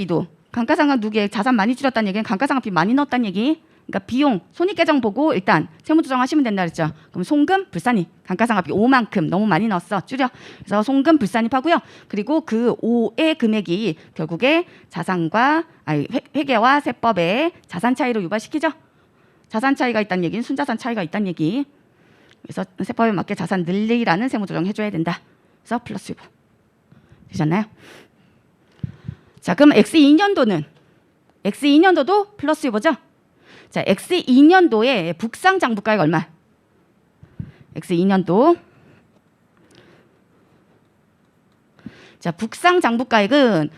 누구의 자산 많이 줄였다는 얘기는 감가상각비 많이 넣었다는 얘기. 그러니까 비용 손익계정 보고 일단 세무조정 하시면 된다 그랬죠. 그럼 송금 불산입 감가상각비 5만큼 너무 많이 넣었어. 줄여. 그래서 송금 불산입하고요. 그리고 그 5의 금액이 결국에 회계와 세법의 자산 차이로 유발시키죠. 자산 차이가 있다는 얘기는 순자산 차이가 있다는 얘기. 그래서 세법에 맞게 자산 늘리라는 세무조정 해줘야 된다. 그래서 플러스 유보. 되셨나요? 자, 그럼 X2년도도 플러스 유보죠. 자, X2년도에 북상 장부가액 얼마? X2년도. 자, 북상 장부가액은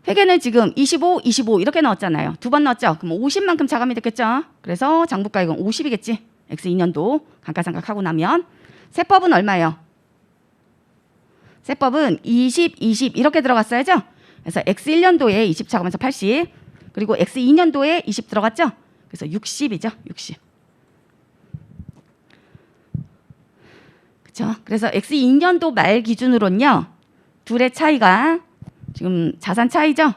회계는 지금 25 이렇게 넣었잖아요. 두 번 넣었죠. 그럼 50만큼 자감이 됐겠죠. 그래서 장부가액은 50이겠지. X2년도 감가상각하고 나면. 세법은 얼마예요? 세법은 20 이렇게 들어갔어야죠. 그래서 X1년도에 20 자가면서 80. 그리고 X2년도에 20 들어갔죠. 그래서 60이죠. 60. 그렇죠? 그래서 X2년도 말 기준으로는요. 둘의 차이가 지금 자산 차이죠.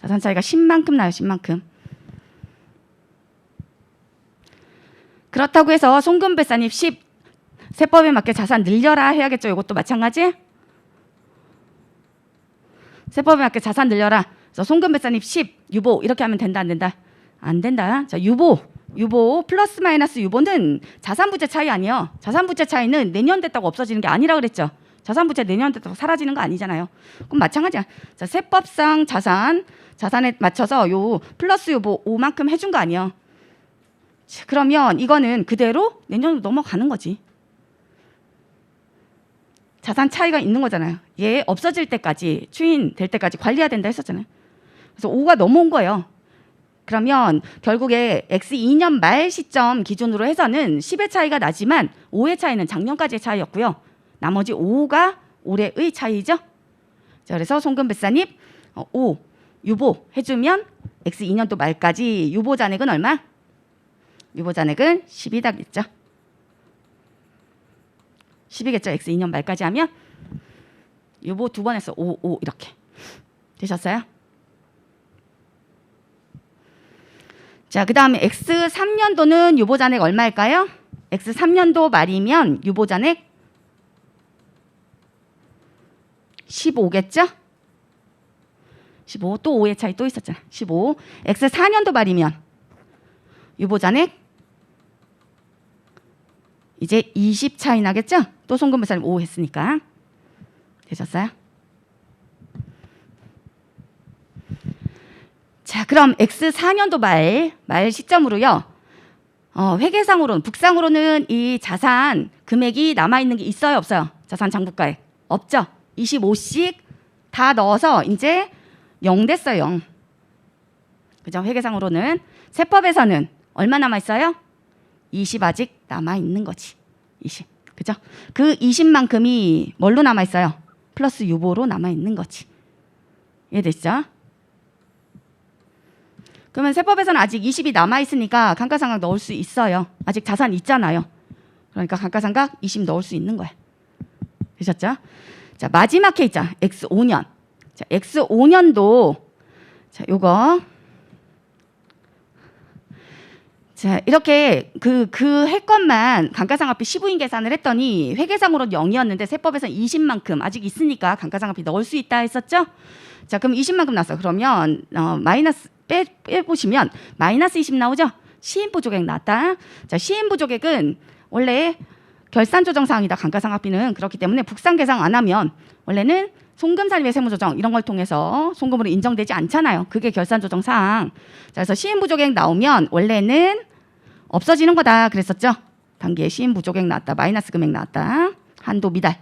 자산 차이가 10만큼 나요. 10만큼. 그렇다고 해서 송금배산입 10 세법에 맞게 자산 늘려라 해야겠죠. 이것도 마찬가지. 세법에 맞게 자산 늘려라. 그래서 송금배산입 10 유보 이렇게 하면 된다 안 된다? 안 된다. 자, 유보 플러스 마이너스 유보는 자산부채 차이 아니에요. 자산부채 차이는 내년 됐다고 없어지는 게 아니라 그랬죠. 자산부채 내년 됐다고 사라지는 거 아니잖아요. 그럼 마찬가지야. 자, 세법상 자산에 맞춰서 요 플러스 유보 5만큼 해준 거 아니에요. 자, 그러면 이거는 그대로 내년으로 넘어가는 거지. 자산 차이가 있는 거잖아요. 얘 없어질 때까지 추인될 때까지 관리해야 된다 했었잖아요. 그래서 5가 넘어온 거예요. 그러면 결국에 X2년 말 시점 기준으로 해서는 10의 차이가 나지만 5의 차이는 작년까지의 차이였고요. 나머지 5가 올해의 차이죠. 자, 그래서 송금배산입 5 유보 해주면 X2년도 말까지 유보잔액은 얼마? 유보잔액은 10이다겠죠. 10이겠죠. X2년 말까지 하면 유보 2번 했어. 5 이렇게. 되셨어요? 자, 그 다음에 X3년도는 유보잔액 얼마일까요? X3년도 말이면 유보잔액 15겠죠? 15, 또 5의 차이 또 있었잖아. 15. X4년도 말이면 유보잔액 이제 20 차이 나겠죠? 또 송금배산입 5 했으니까. 되셨어요? 자, 그럼 X4년도 말 시점으로요. 회계상으로는 북상으로는 이 자산 금액이 남아있는 게 있어요 없어요? 자산 장부가에 없죠. 25씩 다 넣어서 이제 0 됐어요. 0. 그죠? 회계상으로는. 세법에서는 얼마 남아있어요? 20 아직 남아있는 거지. 20. 그죠? 그 20만큼이 뭘로 남아있어요? 플러스 유보로 남아있는 거지. 이해되시죠? 그러면 세법에서는 아직 20이 남아 있으니까 감가상각 넣을 수 있어요. 아직 자산 있잖아요. 그러니까 감가상각 20 넣을 수 있는 거야. 되셨죠? 자, 마지막 케이스자 X5년. 자, X5년도 자, 요거 자, 이렇게 그 할 것만 감가상각비 시부인 계산을 했더니 회계상으로는 0이었는데 세법에서는 20만큼 아직 있으니까 감가상각비 넣을 수 있다 했었죠? 자, 그럼 20만큼 나왔어. 그러면 마이너스 빼보시면 마이너스 20 나오죠? 시인보조액 나왔다. 자, 시인보조액은 원래 결산조정사항이다. 감가상각비는 그렇기 때문에 북상계상 안 하면 원래는 송금산입의 세무조정 이런 걸 통해서 송금으로 인정되지 않잖아요. 그게 결산조정사항. 자, 그래서 시인부조액 나오면 원래는 없어지는 거다 그랬었죠. 단기에 시인부조액 나왔다. 마이너스 금액 나왔다. 한도 미달.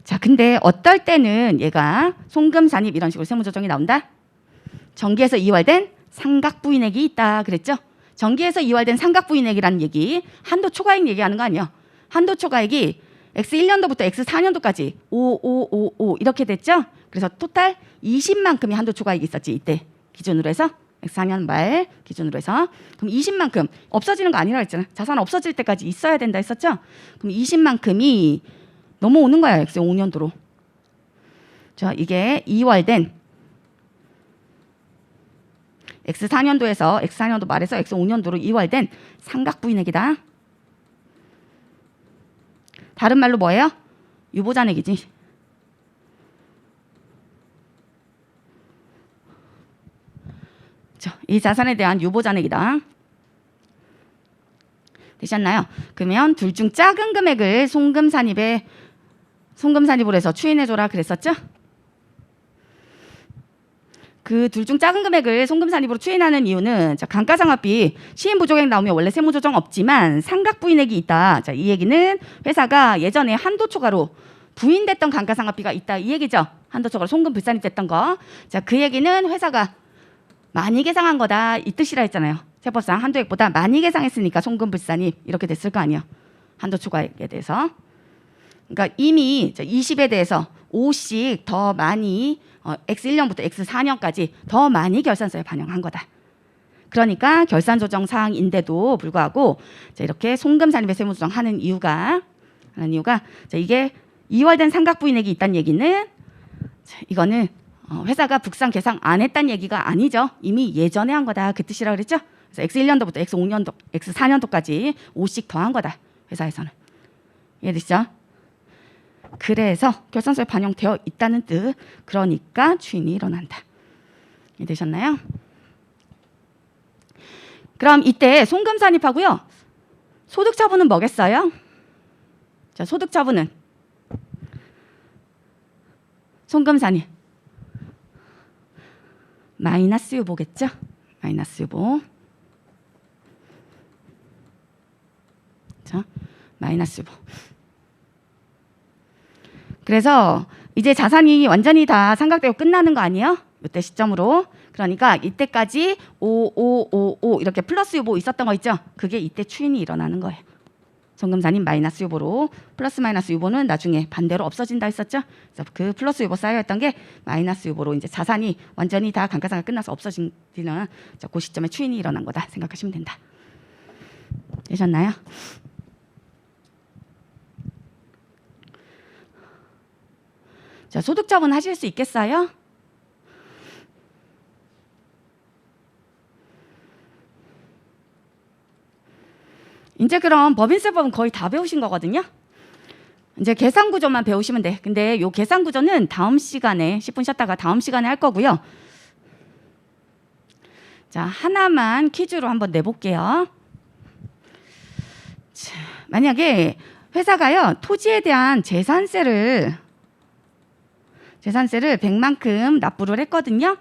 자, 근데 어떨 때는 얘가 송금산입 이런 식으로 세무조정이 나온다. 정기에서 이월된 상각부인액이 있다 그랬죠. 정기에서 이월된 상각부인액이라는 얘기 한도 초과액 얘기하는 거 아니에요. 한도 초과액이 X1년도부터 X4년도까지 5555 이렇게 됐죠. 그래서 토탈 20만큼이 한도 초과액이 있었지. 이때 기준으로 해서 X4년 말 기준으로 해서 그럼 20만큼 없어지는 거 아니라 했잖아. 자산 없어질 때까지 있어야 된다 했었죠. 그럼 20만큼이 넘어오는 거야. X5년도로. 자, 이게 이월된 X4년도에서 X4년도 말에서 X5년도로 이월된 상각부인액이다. 다른 말로 뭐예요? 유보잔액이지. 이 자산에 대한 유보잔액이다. 되셨나요? 그러면 둘 중 작은 금액을 송금산입으로 해서 추인해줘라 그랬었죠? 그 둘 중 작은 금액을 송금산입으로 추인하는 이유는 자, 감가상각비 시인부조액 나오면 원래 세무조정 없지만 상각부인액이 있다. 자, 이 얘기는 회사가 예전에 한도 초과로 부인됐던 감가상각비가 있다 이 얘기죠. 한도 초과로 송금 불산입됐던 거. 자, 그 얘기는 회사가 많이 계상한 거다 이 뜻이라 했잖아요. 세법상 한도액보다 많이 계상했으니까 송금 불산입 이렇게 됐을 거 아니에요. 한도 초과액에 대해서. 그러니까 이미 20에 대해서 5씩 더 많이 X1년부터 X4년까지 더 많이 결산서에 반영한 거다. 그러니까 결산조정 사항인데도 불구하고 이렇게 송금산입의 세무조정하는 이유가 이게 이월된 상각부인액이 있다는 얘기는 이거는 회사가 북상 계상 안 했다는 얘기가 아니죠. 이미 예전에 한 거다 그 뜻이라고 그랬죠. 그래서 X1년도부터 X5년도, X4년도까지 5씩 더한 거다 회사에서는. 이해되시죠? 그래서 결산서에 반영되어 있다는 뜻. 그러니까 추인이 일어난다. 이해되셨나요? 그럼 이때 송금산입하고요. 소득처분은 뭐겠어요? 자, 소득처분은 송금산입 마이너스 유보겠죠? 마이너스 유보. 자, 마이너스 유보. 그래서 이제 자산이 완전히 다 상각되고 끝나는 거 아니에요? 이때 시점으로. 그러니까 이때까지 5555 이렇게 플러스 유보 있었던 거 있죠? 그게 이때 추인이 일어나는 거예요. 송금산입 마이너스 유보로 플러스 마이너스 유보는 나중에 반대로 없어진다 했었죠? 그래서 그 플러스 유보 쌓여있던 게 마이너스 유보로 이제 자산이 완전히 다 감가상각 끝나서 없어지는 그 시점에 추인이 일어난 거다 생각하시면 된다. 되셨나요? 자, 소득처분 하실 수 있겠어요? 이제 그럼 법인세법은 거의 다 배우신 거거든요. 이제 계산구조만 배우시면 돼. 근데 요 계산구조는 다음 시간에 10분 쉬었다가 다음 시간에 할 거고요. 자, 하나만 퀴즈로 한번 내볼게요. 자, 만약에 회사가요 토지에 대한 재산세를 100만큼 납부를 했거든요.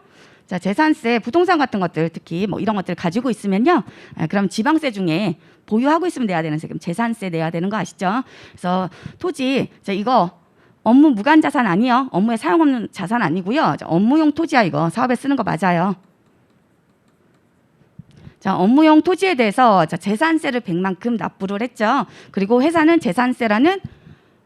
자, 재산세, 부동산 같은 것들 특히 뭐 이런 것들 가지고 있으면요. 그럼 지방세 중에 보유하고 있으면 내야 되는 세금 재산세 내야 되는 거 아시죠? 그래서 토지, 자, 이거 업무 무관 자산 아니요. 업무에 사용 없는 자산 아니고요. 자, 업무용 토지야 이거. 사업에 쓰는 거 맞아요. 자, 업무용 토지에 대해서 자, 재산세를 100만큼 납부를 했죠. 그리고 회사는 재산세라는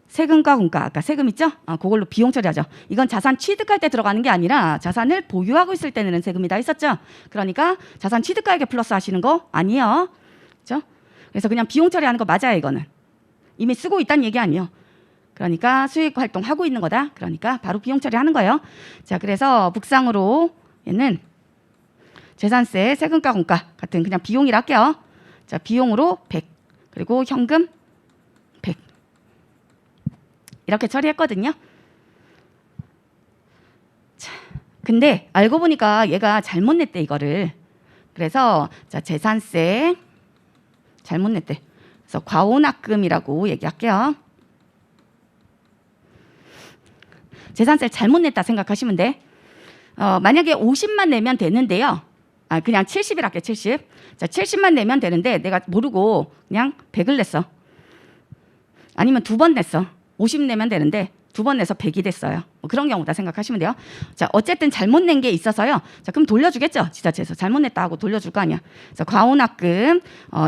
세금과 공과 아까 세금 있죠? 그걸로 비용 처리하죠. 이건 자산 취득할 때 들어가는 게 아니라 자산을 보유하고 있을 때 내는 세금이다 했었죠. 그러니까 자산 취득가액에 플러스 하시는 거 아니에요. 그렇죠? 그래서 그냥 비용 처리하는 거 맞아요. 이거는 이미 쓰고 있다는 얘기 아니에요. 그러니까 수익 활동하고 있는 거다. 그러니까 바로 비용 처리하는 거예요. 자, 그래서 북상으로 얘는 재산세, 세금과 공과 같은 그냥 비용이라 할게요. 자, 비용으로 100 그리고 현금 100 이렇게 처리했거든요. 자, 근데 알고 보니까 얘가 잘못 냈대 이거를. 그래서 자, 재산세 잘못 냈대. 그래서 과오납금이라고 얘기할게요. 재산세를 잘못 냈다 생각하시면 돼. 만약에 50만 내면 되는데요. 그냥 70을 할게 70. 자, 70만 내면 되는데 내가 모르고 그냥 100을 냈어. 아니면 2번 냈어. 50 내면 되는데 2번 내서 100이 됐어요. 그런 경우다 생각하시면 돼요. 자, 어쨌든 잘못 낸 게 있어서요. 자, 그럼 돌려주겠죠. 지자체에서 잘못 냈다 하고 돌려줄 거 아니야. 그래서 과오납금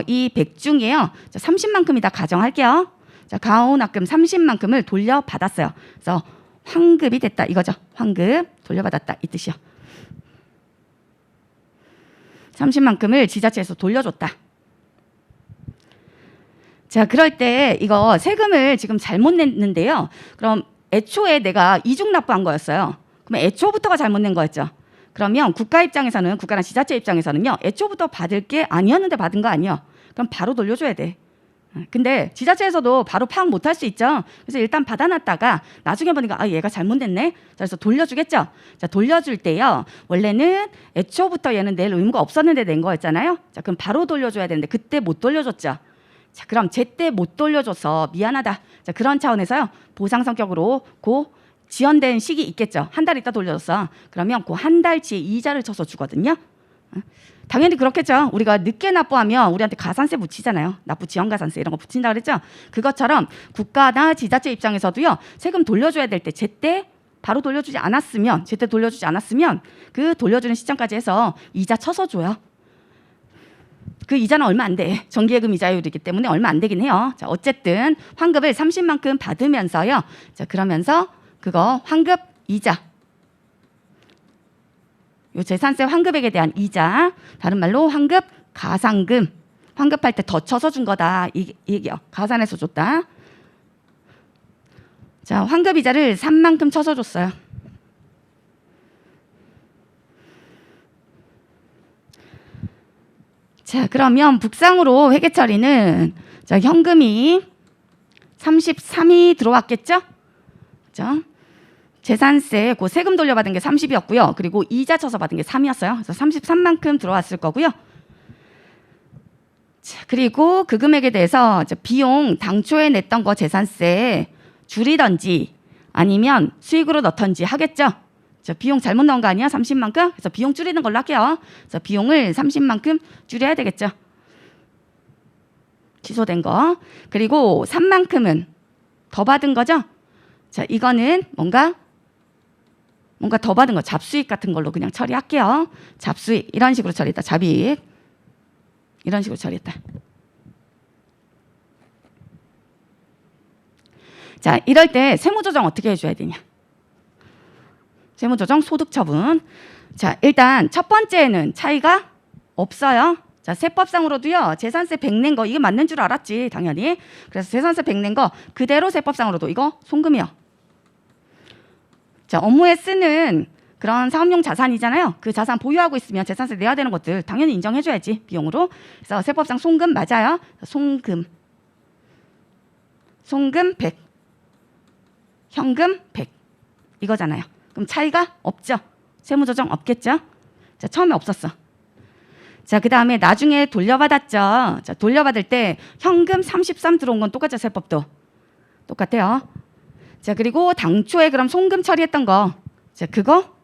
이 100 중에요. 자, 30만큼이다 가정할게요. 자, 과오납금 30만큼을 돌려받았어요. 그래서 환급이 됐다 이거죠. 환급 돌려받았다 이 뜻이요. 30만큼을 지자체에서 돌려줬다. 자, 그럴 때 이거 세금을 지금 잘못 냈는데요. 그럼 애초에 내가 이중 납부한 거였어요. 그럼 애초부터가 잘못 낸 거였죠. 그러면 국가 입장에서는 국가나 지자체 입장에서는요. 애초부터 받을 게 아니었는데 받은 거 아니에요. 그럼 바로 돌려줘야 돼. 근데 지자체에서도 바로 파악 못할 수 있죠. 그래서 일단 받아놨다가 나중에 보니까 얘가 잘못됐네. 그래서 돌려주겠죠. 자, 돌려줄 때요. 원래는 애초부터 얘는 낼 의무가 없었는데 낸 거였잖아요. 자, 그럼 바로 돌려줘야 되는데 그때 못 돌려줬죠. 자, 그럼 제때 못 돌려줘서 미안하다. 자, 그런 차원에서요. 보상 성격으로 고 지연된 시기 있겠죠. 한 달 있다 돌려줬어. 그러면 그 한 달치의 이자를 쳐서 주거든요. 당연히 그렇겠죠. 우리가 늦게 납부하면 우리한테 가산세 붙이잖아요. 납부 지연 가산세 이런 거 붙인다 그랬죠. 그것처럼 국가나 지자체 입장에서도요. 세금 돌려줘야 될 때 제때 바로 돌려주지 않았으면 제때 돌려주지 않았으면 그 돌려주는 시점까지 해서 이자 쳐서 줘요. 그 이자는 얼마 안 돼. 정기예금 이자율이기 때문에 얼마 안 되긴 해요. 자, 어쨌든 환급을 30만큼 받으면서요. 자, 그러면서 그거 환급 이자 요 재산세 환급액에 대한 이자, 다른 말로 환급 가상금, 환급할 때 더 쳐서 준 거다 이 얘기요. 가산해서 줬다. 자, 환급 이자를 3만큼 쳐서 줬어요. 자, 그러면 북상으로 회계 처리는 자, 현금이 33이 들어왔겠죠? 그죠? 재산세, 그 세금 돌려받은 게 30이었고요. 그리고 이자 쳐서 받은 게 3이었어요. 그래서 33만큼 들어왔을 거고요. 자, 그리고 그 금액에 대해서 비용 당초에 냈던 거 재산세 줄이던지 아니면 수익으로 넣던지 하겠죠. 자, 비용 잘못 넣은 거 아니야? 30만큼? 그래서 비용 줄이는 걸로 할게요. 그래서 비용을 30만큼 줄여야 되겠죠. 취소된 거. 그리고 3만큼은 더 받은 거죠. 자, 이거는 뭔가 더 받은 거 잡수익 같은 걸로 그냥 처리할게요. 잡수익 이런 식으로 처리했다. 잡이익 이런 식으로 처리했다. 자, 이럴 때 세무조정 어떻게 해줘야 되냐? 세무조정 소득처분. 자, 일단 첫 번째는 차이가 없어요. 자, 세법상으로도요. 재산세 100 낸 거 이게 맞는 줄 알았지 당연히. 그래서 재산세 100 낸 거 그대로 세법상으로도 이거 송금이요. 자, 업무에 쓰는 그런 사업용 자산이잖아요. 그 자산 보유하고 있으면 재산세 내야 되는 것들 당연히 인정해줘야지 비용으로. 그래서 세법상 송금 맞아요. 송금 100, 현금 100 이거잖아요. 그럼 차이가 없죠. 세무조정 없겠죠. 자, 처음에 없었어. 자, 그 다음에 나중에 돌려받았죠. 자, 돌려받을 때 현금 33 들어온 건 똑같죠. 세법도 똑같아요. 자, 그리고 당초에 그럼 송금 처리했던 거, 자, 그거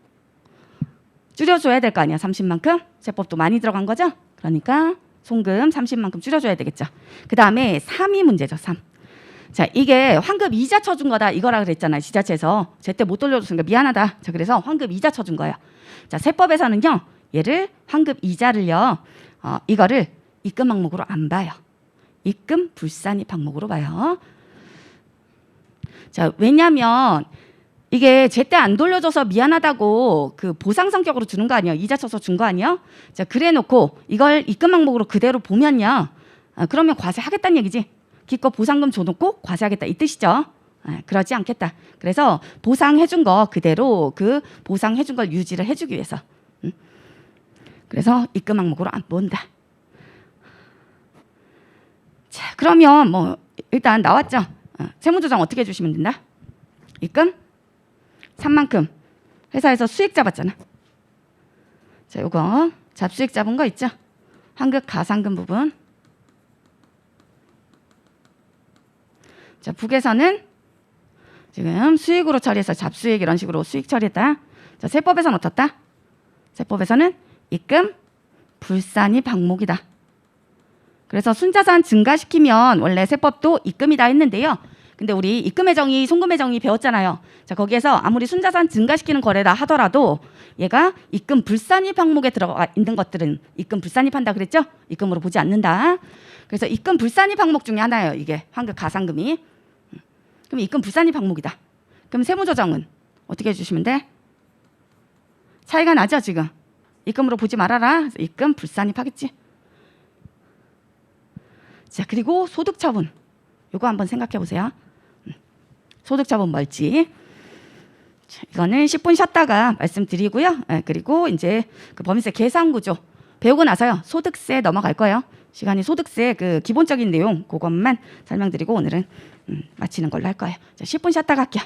줄여줘야 될 거 아니야. 30만큼. 세법도 많이 들어간 거죠. 그러니까 송금 30만큼 줄여줘야 되겠죠. 그 다음에 3이 문제죠. 3. 자, 이게 환급 이자 쳐준 거다 이거라 그랬잖아요. 지자체에서 제때 못 돌려줬으니까 미안하다. 자, 그래서 환급 이자 쳐준 거예요. 자, 세법에서는요. 얘를 환급 이자를요. 이거를 입금 항목으로 안 봐요. 입금 불산입 항목으로 봐요. 자, 왜냐면 이게 제때 안 돌려줘서 미안하다고 그 보상 성격으로 주는 거 아니에요? 이자 쳐서 준 거 아니에요? 자, 그래놓고 이걸 입금 항목으로 그대로 보면요. 그러면 과세하겠다는 얘기지. 기껏 보상금 줘놓고 과세하겠다 이 뜻이죠. 그러지 않겠다. 그래서 보상해준 거 그대로 그 보상해준 걸 유지를 해주기 위해서. 그래서 입금 항목으로 안 본다. 자, 그러면 뭐 일단 나왔죠. 세무조정 어떻게 해주시면 된다? 입금 산 만큼 회사에서 수익 잡았잖아. 자, 요거 잡수익 잡은 거 있죠? 환급 가상금 부분. 자, 북에서는 지금 수익으로 처리해서 잡수익 이런 식으로 수익 처리했다. 자, 세법에서는 어떻다? 세법에서는 입금 불산이 방목이다. 그래서 순자산 증가시키면 원래 세법도 입금이다 했는데요. 근데 우리 입금의 정의, 송금의 정의 배웠잖아요. 자, 거기에서 아무리 순자산 증가시키는 거래다 하더라도 얘가 입금 불산입 항목에 들어가 있는 것들은 입금 불산입한다 그랬죠? 입금으로 보지 않는다. 그래서 입금 불산입 항목 중에 하나예요. 이게 환급 가상금이. 그럼 입금 불산입 항목이다. 그럼 세무조정은 어떻게 해주시면 돼? 차이가 나죠 지금. 입금으로 보지 말아라. 입금 불산입 하겠지. 자, 그리고 소득처분. 요거 한번 생각해 보세요. 소득처분 뭘지. 자, 이거는 10분 쉬었다가 말씀드리고요. 그리고 이제 그 범위세 계산구조 배우고 나서요. 소득세 넘어갈 거예요. 시간이 소득세 그 기본적인 내용 그것만 설명드리고 오늘은 마치는 걸로 할 거예요. 자, 10분 쉬었다가 할게요.